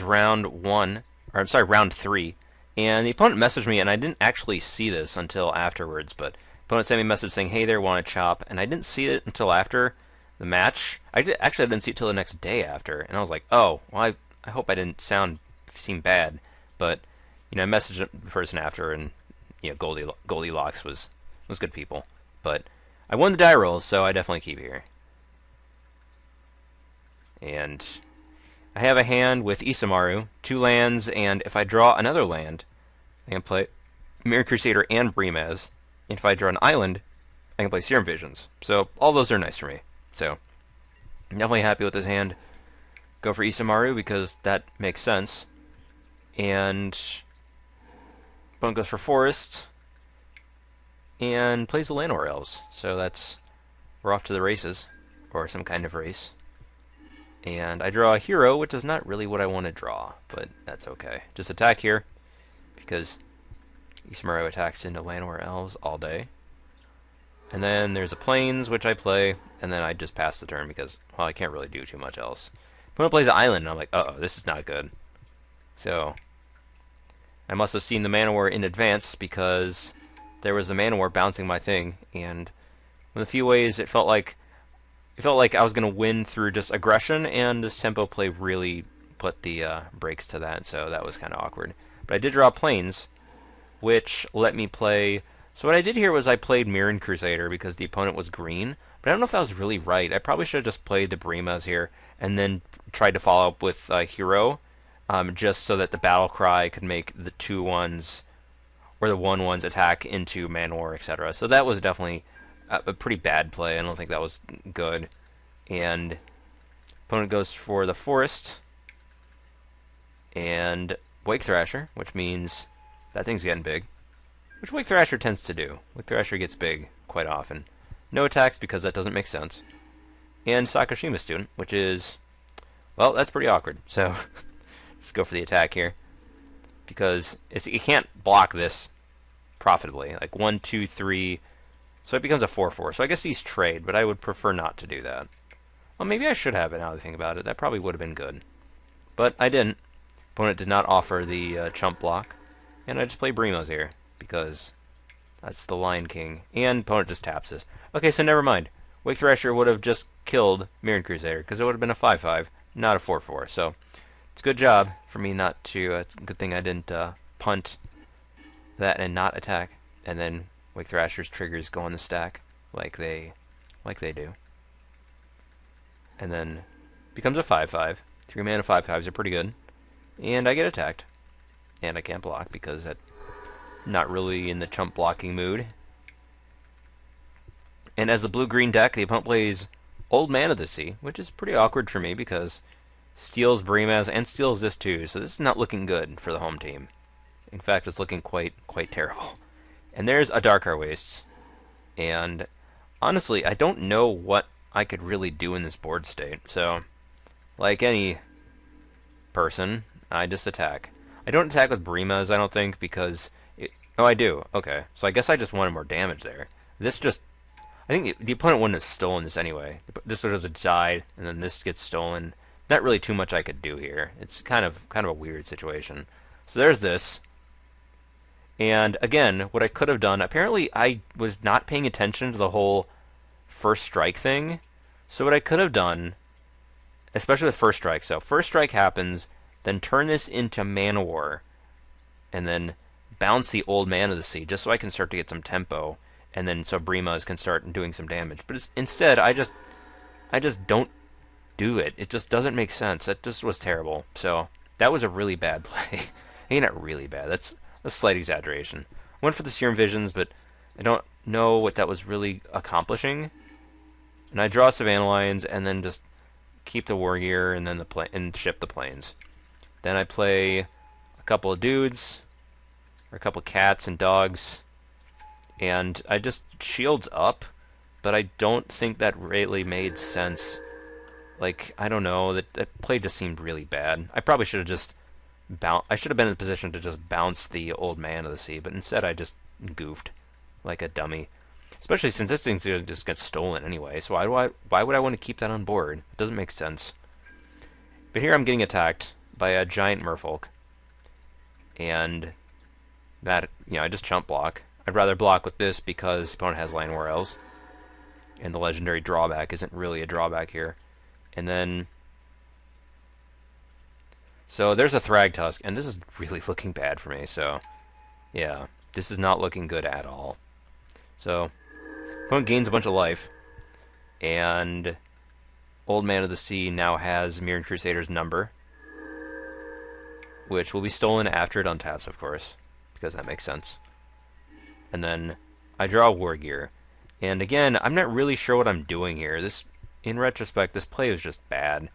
Round 1, or I'm sorry, round 3, and the opponent messaged me, and I didn't actually see this until afterwards, but the opponent sent me a message saying, hey there, want to chop, and I didn't see it until after the match. Actually, I didn't see it till the next day after, and I was like, oh, well, I hope I didn't seem bad, but, you know, I messaged the person after, and, you know, Goldilocks was good people, but I won the die roll, so I definitely keep here. And I have a hand with Isamaru, 2 lands, and if I draw another land, I can play Mirran Crusader and Brimaz. And if I draw an island, I can play Serum Visions. So all those are nice for me. So I'm definitely happy with this hand. Go for Isamaru because that makes sense. And opponent goes for Forest and plays the Llanowar Elves. So we're off to the races, or some kind of race. And I draw a hero, which is not really what I want to draw, but that's okay. Just attack here, because Isamaru attacks into Llanowar Elves all day. And then there's a Plains, which I play, and then I just pass the turn because, well, I can't really do too much else. Opponent plays an island, and I'm like, uh-oh, this is not good. So I must have seen the Manowar in advance, because there was the Manowar bouncing my thing, and in a few ways it felt like I was going to win through just aggression, and this tempo play really put the brakes to that, so that was kind of awkward. But I did draw Plains, which let me play. So what I did here was I played Mirran Crusader because the opponent was green, but I don't know if that was really right. I probably should have just played the Brimaz here, and then tried to follow up with Hero, just so that the Battle Cry could make the 2/1s, or the 1/1s attack into Manowar, etc. So that was definitely a pretty bad play. I don't think that was good. And opponent goes for the Forest and Wake Thrasher, which means that thing's getting big, which Wake Thrasher tends to do. Wake Thrasher gets big quite often. No attacks because that doesn't make sense. And Sakashima Student, which is, well, that's pretty awkward. So let's go for the attack here, because you can't block this profitably. Like 1, 2, 3. So it becomes a 4/4. So I guess these trade, but I would prefer not to do that. Well, maybe I should have it now that I think about it. That probably would have been good. But I didn't. Opponent did not offer the chump block. And I just play Brimaz here, because that's the Lion King. And opponent just taps this. Okay, so never mind. Wake Thrasher would have just killed Mirran Crusader, because it would have been a 5/5, not a 4/4. So it's a good job for me not to. It's a good thing I didn't punt that and not attack. And then Wake Thrasher's triggers go on the stack like they do. And then becomes a 5/5. 3 mana 5/5s are pretty good. And I get attacked. And I can't block because I'm not really in the chump blocking mood. And as the blue-green deck, the opponent plays Old Man of the Sea, which is pretty awkward for me because steals Brimaz and steals this too, so this is not looking good for the home team. In fact, it's looking quite terrible. And there's Adarkar Wastes. And honestly, I don't know what I could really do in this board state. So, like any person, I just attack. I don't attack with Brimaz, I don't think, because oh, I do. Okay. So I guess I just wanted more damage there. This just, I think the opponent wouldn't have stolen this anyway. This would have died, and then this gets stolen. Not really too much I could do here. It's kind of a weird situation. So there's this. And again, what I could have done, apparently I was not paying attention to the whole first strike thing. So what I could have done, especially with first strike, so first strike happens, then turn this into Manowar, and then bounce the Old Man of the Sea, just so I can start to get some tempo, and then so Brimaz can start doing some damage. But instead, I just don't do it. It just doesn't make sense. That just was terrible. So that was a really bad play. Ain't it really bad? That's a slight exaggeration. Went for the Serum Visions, but I don't know what that was really accomplishing. And I draw Savannah Lions, and then just keep the Wargear, and then and ship the Plains. Then I play a couple of dudes, or a couple of cats and dogs, and I just shields up, but I don't think that really made sense. Like, I don't know, that play just seemed really bad. I probably should have just I should have been in a position to just bounce the Old Man of the Sea, but instead I just goofed like a dummy. Especially since this thing's going to just get stolen anyway, so why would I want to keep that on board? It doesn't make sense. But here I'm getting attacked by a giant merfolk. And that, I just chump block. I'd rather block with this because the opponent has Land War Elves. And the legendary drawback isn't really a drawback here. And then... So there's a Thragtusk, and this is really looking bad for me, so... Yeah, this is not looking good at all. So, opponent gains a bunch of life, and Old Man of the Sea now has Mirran Crusader's number, which will be stolen after it untaps, of course, because that makes sense. And then I draw Wargear, and again, I'm not really sure what I'm doing here. In retrospect, this play was just bad.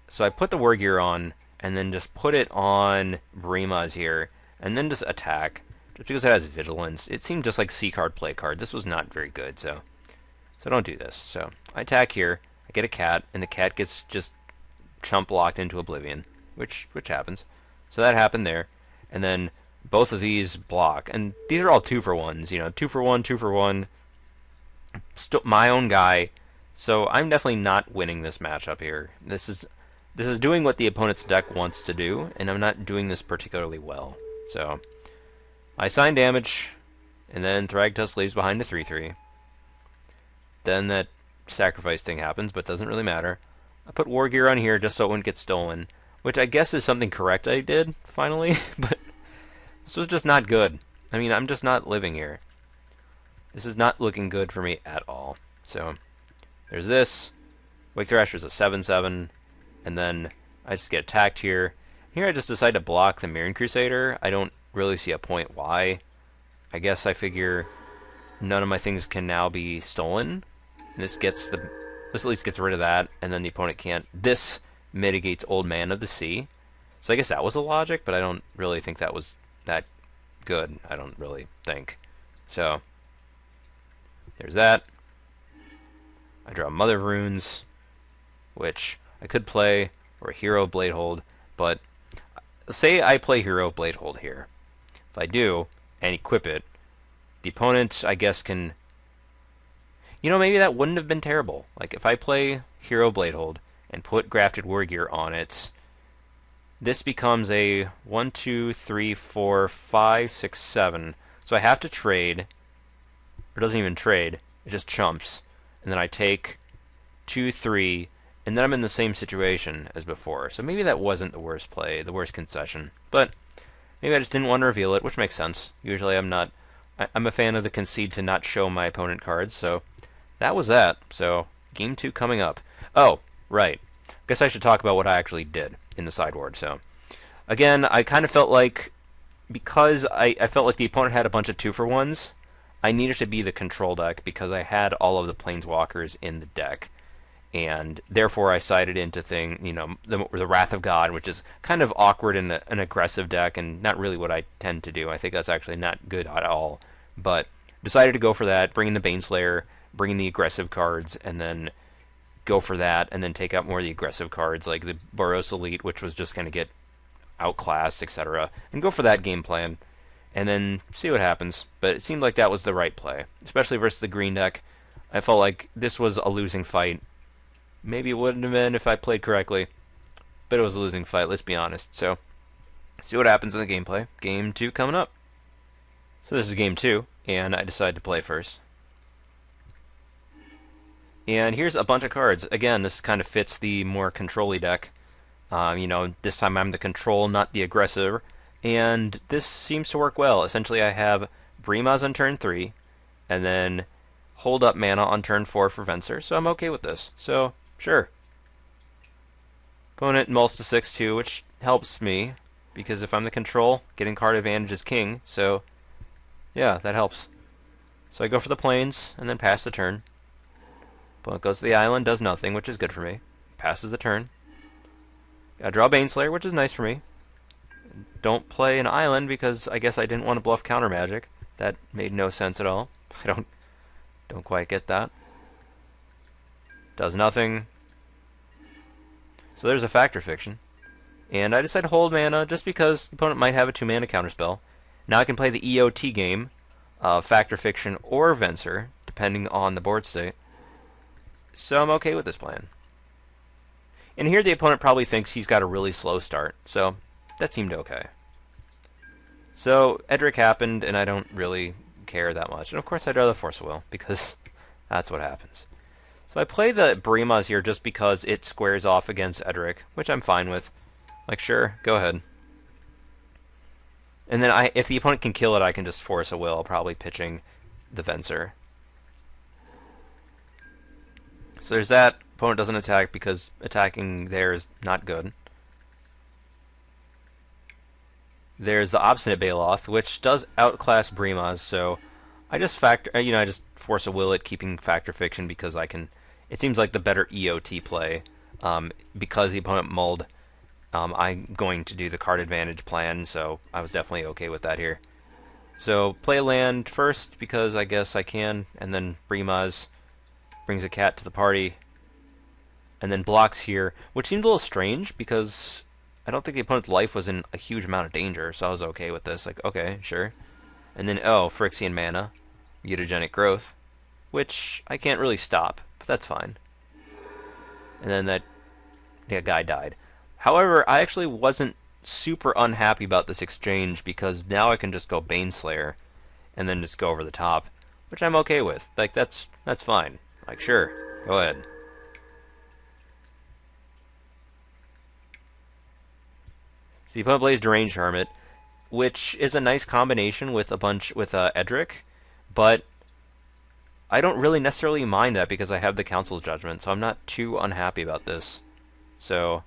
So I put the Wargear on, and then just put it on Brimaz here, and then just attack. Just because it has Vigilance. It seemed just like C-card, play card. This was not very good, so don't do this. So I attack here, I get a cat, and the cat gets just chump locked into oblivion, which happens. So that happened there, and then both of these block, and these are all 2-for-1s, 2-for-1, 2-for-1. My own guy, so I'm definitely not winning this matchup here. This is doing what the opponent's deck wants to do, and I'm not doing this particularly well. So I assign damage, and then Thragtusk leaves behind a 3/3. Then that sacrifice thing happens, but doesn't really matter. I put Wargear on here just so it wouldn't get stolen, which I guess is something correct I did, finally, but this was just not good. I mean, I'm just not living here. This is not looking good for me at all. So, there's this. Wake Thrasher's a 7/7, and then I just get attacked here. Here I just decide to block the Mirran Crusader. I don't really see a point why. I guess I figure none of my things can now be stolen. And this at least gets rid of that, and then the opponent can't. This mitigates Old Man of the Sea. So I guess that was the logic, but I don't really think that was that good. I don't really think. So there's that. I draw Mother of Runes, which I could play, or Hero of Bladehold, but say I play Hero of Bladehold here. If I do, and equip it, the opponent, I guess, can... maybe that wouldn't have been terrible. Like, if I play Hero of Bladehold and put Grafted Wargear on it, this becomes a 1, 2, 3, 4, 5, 6, 7. So I have to trade, or it doesn't even trade, it just chumps. And then I take 2, 3, and then I'm in the same situation as before. So maybe that wasn't the worst play, the worst concession. But maybe I just didn't want to reveal it, which makes sense. Usually I'm a fan of the concede to not show my opponent cards, so that was that. So, Game 2 coming up. Oh, right. Guess I should talk about what I actually did in the sideboard. So, again, I kind of felt like, because I felt like the opponent had a bunch of 2-for-1s, I needed to be the control deck because I had all of the Planeswalkers in the deck. And therefore I sided into the Wrath of God, which is kind of awkward in an aggressive deck and not really what I tend to do. I think that's actually not good at all. But decided to go for that, bring in the Baneslayer, bring in the aggressive cards, and then go for that, and then take out more of the aggressive cards, like the Boros Elite, which was just going to get outclassed, etc. And go for that game plan, and then see what happens. But it seemed like that was the right play, especially versus the green deck. I felt like this was a losing fight. Maybe it wouldn't have been if I played correctly, but it was a losing fight, let's be honest. So, see what happens in the gameplay. Game 2 coming up. So this is Game 2, and I decided to play first. And here's a bunch of cards. Again, this kind of fits the more control-y deck. This time I'm the control, not the aggressor, and this seems to work well. Essentially, I have Brimaz on turn 3, and then hold up mana on turn 4 for Venser, so I'm okay with this. So, sure. Opponent mulls to 6/2, which helps me, because if I'm the control, getting card advantage is king, so yeah, that helps. So I go for the plains, and then pass the turn. Opponent goes to the island, does nothing, which is good for me. Passes the turn. I draw Baneslayer, which is nice for me. Don't play an island, because I guess I didn't want to bluff counter magic. That made no sense at all. I don't quite get that. Does nothing. So there's a Factor Fiction. And I decide to hold mana just because the opponent might have a 2-mana counterspell. Now I can play the EOT game, Factor Fiction or Venser, depending on the board state. So I'm okay with this plan. And here the opponent probably thinks he's got a really slow start, so that seemed okay. So Edric happened, and I don't really care that much. And of course I'd rather force a will, because that's what happens. So I play the Brimaz here just because it squares off against Edric, which I'm fine with. Like, sure, go ahead. And then if the opponent can kill it, I can just force a will, probably pitching the Venser. So there's that. Opponent doesn't attack because attacking there is not good. There's the Obstinate Baloth, which does outclass Brimaz, so I just I just force a will it, keeping Factor Fiction because I can. It seems like the better EOT play because the opponent mulled. I'm going to do the card advantage plan, so I was definitely okay with that here. So play land first because I guess I can, and then Brimaz brings a cat to the party, and then blocks here, which seemed a little strange because I don't think the opponent's life was in a huge amount of danger, so I was okay with this. Like, okay, sure. And then, oh, Phyrexian Mana, Mutagenic Growth, which I can't really stop, but that's fine. And then that guy died. However, I actually wasn't super unhappy about this exchange because now I can just go Baneslayer and then just go over the top, which I'm okay with. Like, that's fine. Like, sure, go ahead. So the opponent plays Deranged Hermit, which is a nice combination with Edric, but I don't really necessarily mind that because I have the Council's Judgment, so I'm not too unhappy about this. So,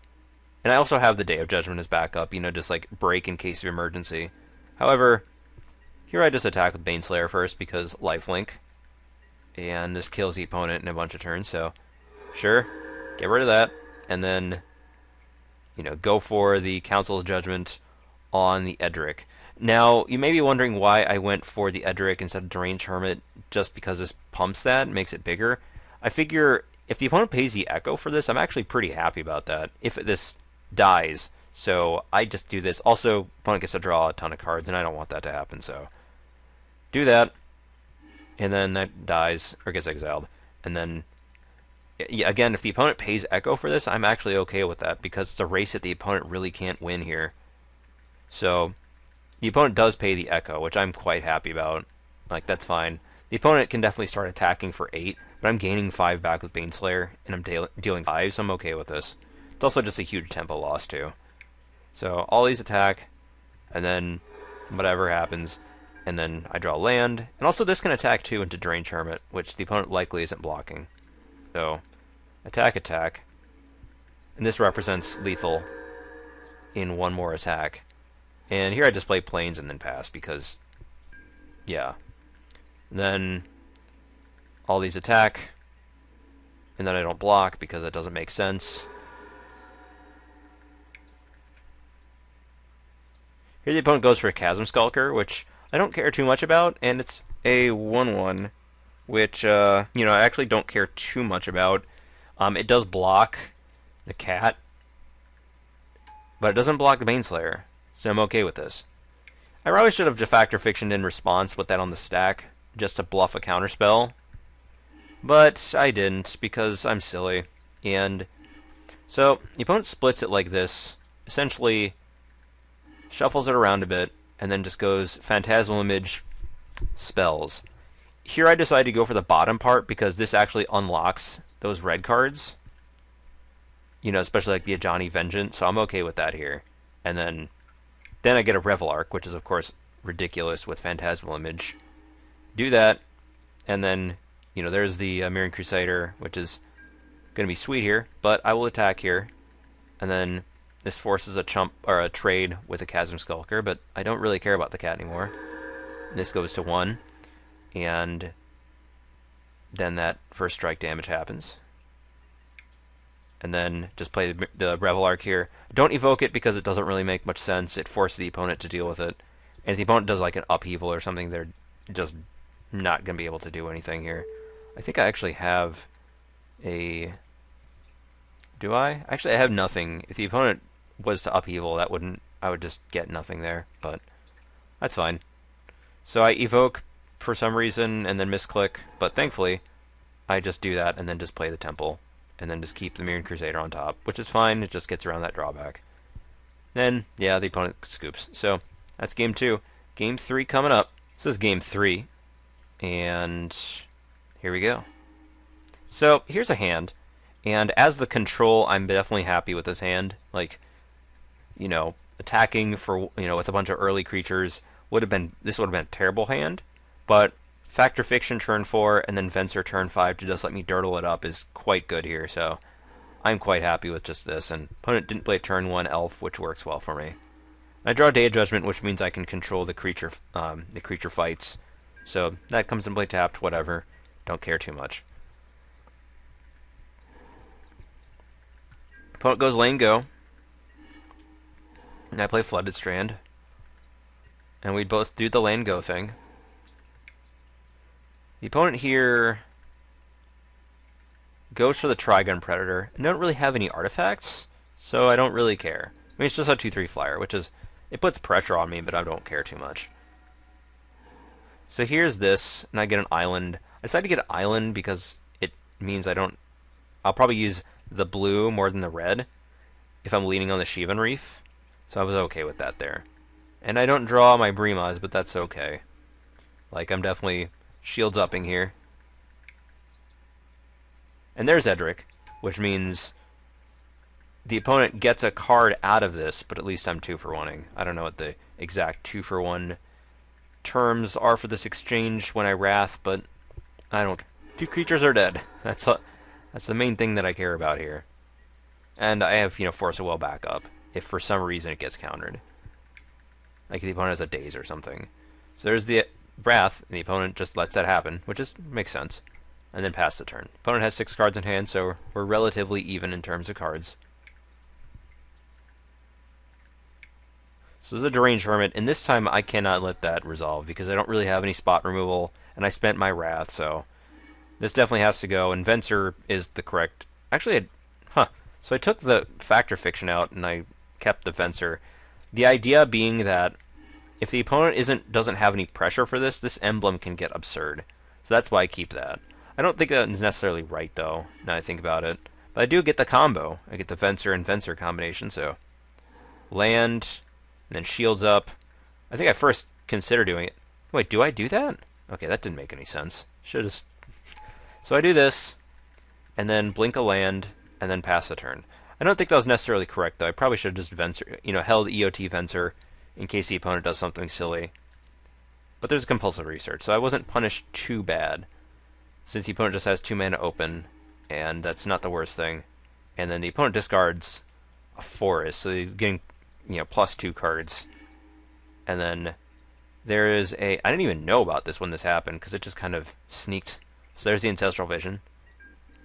and I also have the Day of Judgment as backup, just like break in case of emergency. However, here I just attack with Baneslayer first because lifelink, and this kills the opponent in a bunch of turns, so sure, get rid of that, and then go for the Council's Judgment on the Edric. Now, you may be wondering why I went for the Edric instead of Deranged Hermit, just because this pumps that, makes it bigger. I figure if the opponent pays the Echo for this, I'm actually pretty happy about that, if this dies. So I just do this. Also, opponent gets to draw a ton of cards, and I don't want that to happen, so do that. And then that dies, or gets exiled. And then, again, if the opponent pays Echo for this, I'm actually okay with that, because it's a race that the opponent really can't win here. So the opponent does pay the Echo, which I'm quite happy about. Like, that's fine. The opponent can definitely start attacking for 8, but I'm gaining 5 back with Baneslayer, and I'm dealing 5, so I'm okay with this. It's also just a huge tempo loss, too. So all these attack, and then whatever happens, and then I draw land. And also this can attack, too, into Deranged Hermit, which the opponent likely isn't blocking. So, attack, and this represents lethal in one more attack. And here I just play Plains and then pass, because, yeah. Then all these attack, and then I don't block because that doesn't make sense. Here the opponent goes for a Chasm Skulker, which I don't care too much about, and it's a 1/1, which, I actually don't care too much about. It does block the cat, but it doesn't block the Baneslayer, so I'm okay with this. I probably should have Factor Fictioned in response with that on the stack, just to bluff a counterspell, but I didn't, because I'm silly. And so the opponent splits it like this, essentially shuffles it around a bit, and then just goes Phantasmal Image, spells. Here I decided to go for the bottom part because this actually unlocks those red cards, especially like the Ajani Vengeance, so I'm okay with that here. And then I get a Reveillark, which is of course ridiculous with Phantasmal Image. Do that, and then there's the Mirran Crusader, which is going to be sweet here, but I will attack here, and then this forces a trade with a Chasm Skulker, but I don't really care about the cat anymore. This goes to 1, and then that first strike damage happens. And then just play the Reveillark here. Don't evoke it because it doesn't really make much sense. It forces the opponent to deal with it. And if the opponent does like an upheaval or something, they're just not going to be able to do anything here. I think I actually have a... Do I? Actually, I have nothing. If the opponent was to upheaval, I would just get nothing there, but that's fine. So I evoke for some reason and then misclick, but thankfully I just do that and then just play the Temple and then just keep the Mirran Crusader on top, which is fine. It just gets around that drawback. Then, yeah, the opponent scoops. So that's game 2. Game 3 coming up. This is game 3, and here we go. So here's a hand, and as the control, I'm definitely happy with this hand. Like, you know, attacking for, you know, with a bunch of early creatures would have been a terrible hand, but Factor Fiction turn 4 and then Venser turn 5 to just let me dirtle it up is quite good here, so I'm quite happy with just this. And opponent didn't play turn 1 Elf, which works well for me. I draw Day of Judgment, which means I can control the creature fights, so that comes in play tapped, whatever. Don't care too much. Opponent goes lane go, and I play Flooded Strand, and we both do the lane go thing. The opponent here goes for the Trigun Predator. I don't really have any artifacts, so I don't really care. I mean, it's just a 2/3 flyer, which is, it puts pressure on me, but I don't care too much. So here's this, and I get an island. I decided to get an island because it means I'll probably use the blue more than the red if I'm leaning on the Shivan Reef. So I was okay with that there. And I don't draw my Brimaz, but that's okay. Like, I'm definitely shields upping here. And there's Edric, which means the opponent gets a card out of this, but at least I'm 2-for-1ing. I don't know what the exact 2-for-1 terms are for this exchange when I Wrath, but I don't. 2 creatures are dead. That's the main thing that I care about here. And I have, you know, Force of Will backup if for some reason it gets countered. Like the opponent has a Daze or something. So there's the Wrath, and the opponent just lets that happen, which makes sense. And then pass the turn. Opponent has 6 cards in hand, so we're relatively even in terms of cards. So this is a Deranged Hermit, and this time I cannot let that resolve because I don't really have any spot removal, and I spent my Wrath, so this definitely has to go, and Venser is the correct... Actually, so I took the Factor Fiction out, and I kept the Venser. The idea being that if the opponent doesn't have any pressure for this, this emblem can get absurd. So that's why I keep that. I don't think that is necessarily right, though, now I think about it. But I do get the combo. I get the Venser and Venser combination, so... Land, and then shields up. I think I first considered doing it. Wait, do I do that? Okay, that didn't make any sense. Should have... So I do this, and then blink a land, and then pass the turn. I don't think that was necessarily correct, though. I probably should have just Venser, held EOT Venser in case the opponent does something silly. But there's a compulsive research, so I wasn't punished too bad, since the opponent just has 2 mana open, and that's not the worst thing. And then the opponent discards a forest, so he's getting, +2 cards. And then there is I didn't even know about this when this happened, because it just kind of sneaked. So there's the Ancestral Vision.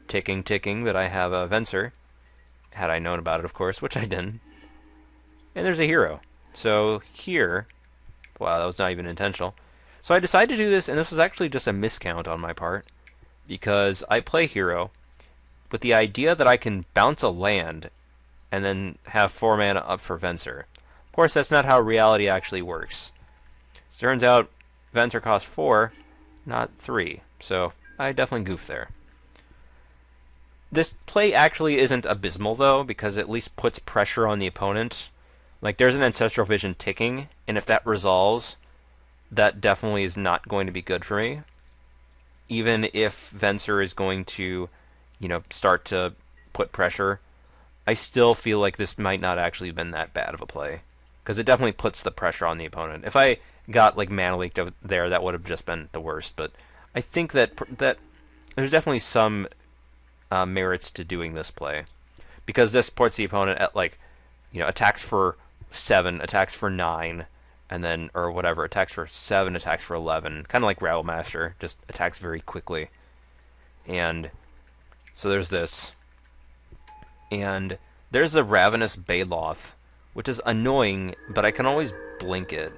Ticking, but I have a Venser. Had I known about it, of course, which I didn't. And there's a hero. So here, wow, that was not even intentional. So I decided to do this, and this was actually just a miscount on my part, because I play hero with the idea that I can bounce a land and then have 4 mana up for Venser. Of course, that's not how reality actually works. It turns out Venser costs 4, not 3. So I definitely goofed there. This play actually isn't abysmal, though, because it at least puts pressure on the opponent. Like, there's an Ancestral Vision ticking, and if that resolves, that definitely is not going to be good for me. Even if Venser is going to, start to put pressure, I still feel like this might not actually have been that bad of a play. Because it definitely puts the pressure on the opponent. If I got, Mana Leaked there, that would have just been the worst. But I think that there's definitely some merits to doing this play, because this puts the opponent at attacks for 7, attacks for 9, and then or whatever, attacks for 7, attacks for 11, kind of like Rabble Master, just attacks very quickly. And so there's this, and there's the Ravenous Baloth, which is annoying, but I can always blink it,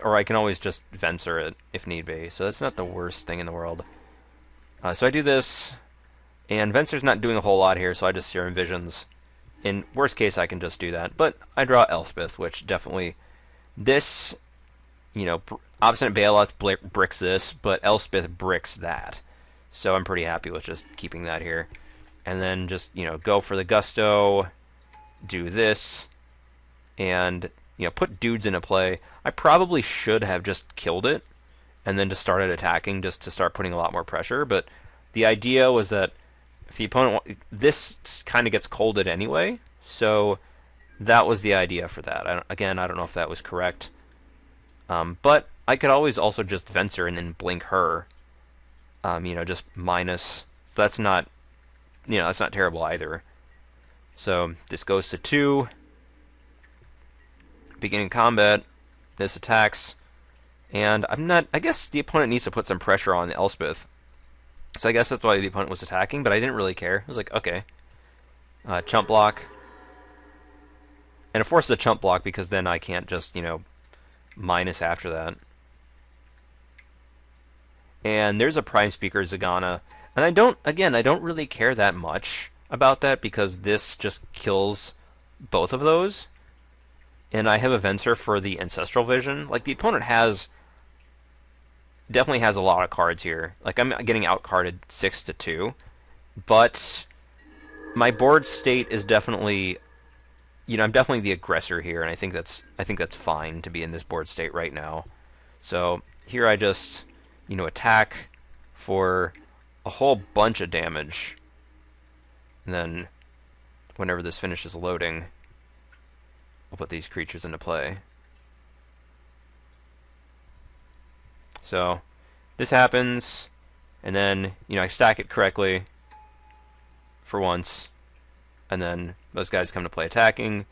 or I can always just Venser it if need be. So that's not the worst thing in the world. So I do this. And Venser's not doing a whole lot here, so I just Serum Visions. In worst case, I can just do that. But I draw Elspeth, which definitely... This you know, Obstinate Baloth bricks this, but Elspeth bricks that. So I'm pretty happy with just keeping that here. And then just, you know, go for the Gusto, do this, and, you know, put dudes into play. I probably should have just killed it, and then just started attacking just to start putting a lot more pressure, but the idea was that if the opponent... This kind of gets colded anyway, so that was the idea for that. I don't know if that was correct. But I could always also just Venser and then blink her. You know, just minus. So that's not, you know, that's not terrible either. So this goes to 2. Beginning combat. This attacks. And I guess the opponent needs to put some pressure on Elspeth. So I guess that's why the opponent was attacking, but I didn't really care. I was like, okay. Chump block. And it forces a chump block because then I can't just, you know, minus after that. And there's a Prime Speaker Zagana. And I don't really care that much about that because this just kills both of those. And I have a Venser for the Ancestral Vision. Like, the opponent definitely has a lot of cards here. Like, I'm getting outcarded 6-2. But my board state is definitely... You know, I'm definitely the aggressor here, and I think that's fine to be in this board state right now. So here I just, you know, attack for a whole bunch of damage. And then whenever this finishes loading, I'll put these creatures into play. So this happens, and then, you know, I stack it correctly for once. And then those guys come to play attacking.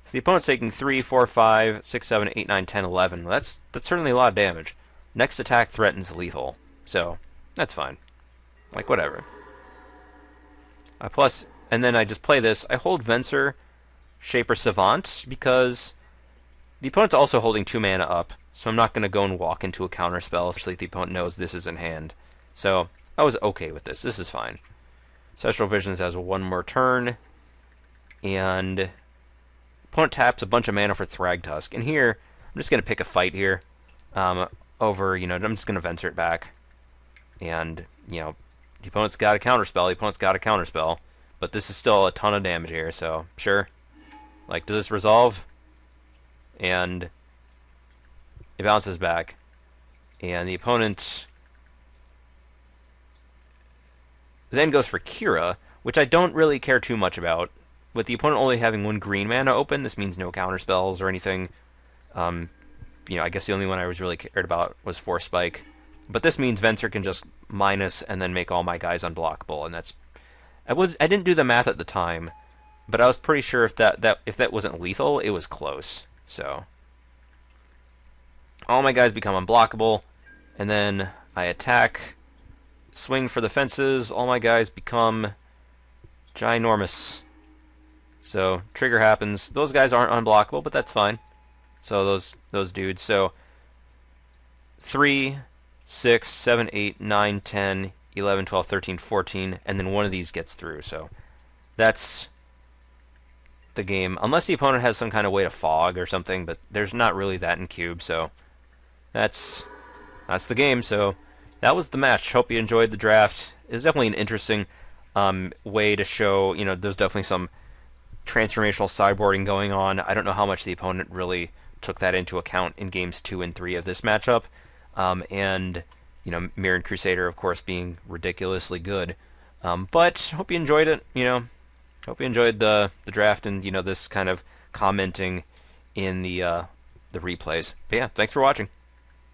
So the opponent's taking 3, 4, 5, 6, 7, 8, 9, 10, 11. Well, that's certainly a lot of damage. Next attack threatens lethal. So that's fine. Like, whatever. Plus, and then I just play this. I hold Venser, Shaper, Savant, because the opponent's also holding 2 mana up. So I'm not going to go and walk into a counterspell, especially if the opponent knows this is in hand. So I was okay with this. This is fine. Serum Visions has 1 more turn. And opponent taps a bunch of mana for Thragtusk. And here, I'm just going to pick a fight here. Over, you know, I'm just going to Venser it back. And, you know, the opponent's got a counterspell. But this is still a ton of damage here, so, sure. Like, does this resolve? And it bounces back. And the opponent then goes for Kira, which I don't really care too much about. With the opponent only having 1 green mana open, this means no counterspells or anything. You know, I guess the only one I was really cared about was Force Spike. But this means Venser can just minus and then make all my guys unblockable, and that's... I didn't do the math at the time, but I was pretty sure if that wasn't lethal, it was close. So all my guys become unblockable, and then I attack, swing for the fences, all my guys become ginormous. So trigger happens. Those guys aren't unblockable, but that's fine. So those dudes. So 3, 6, 7, 8, 9, 10, 11, 12, 13, 14, and then one of these gets through. So that's the game. Unless the opponent has some kind of way to fog or something, but there's not really that in Cube. So that's the game. So that was the match. Hope you enjoyed the draft. It's definitely an interesting way to show, you know, there's definitely some transformational sideboarding going on. I don't know how much the opponent really took that into account in games 2 and 3 of this matchup. And, you know, Mirran Crusader, of course, being ridiculously good. But hope you enjoyed it, you know. Hope you enjoyed the draft and, you know, this kind of commenting in the replays. But yeah, thanks for watching.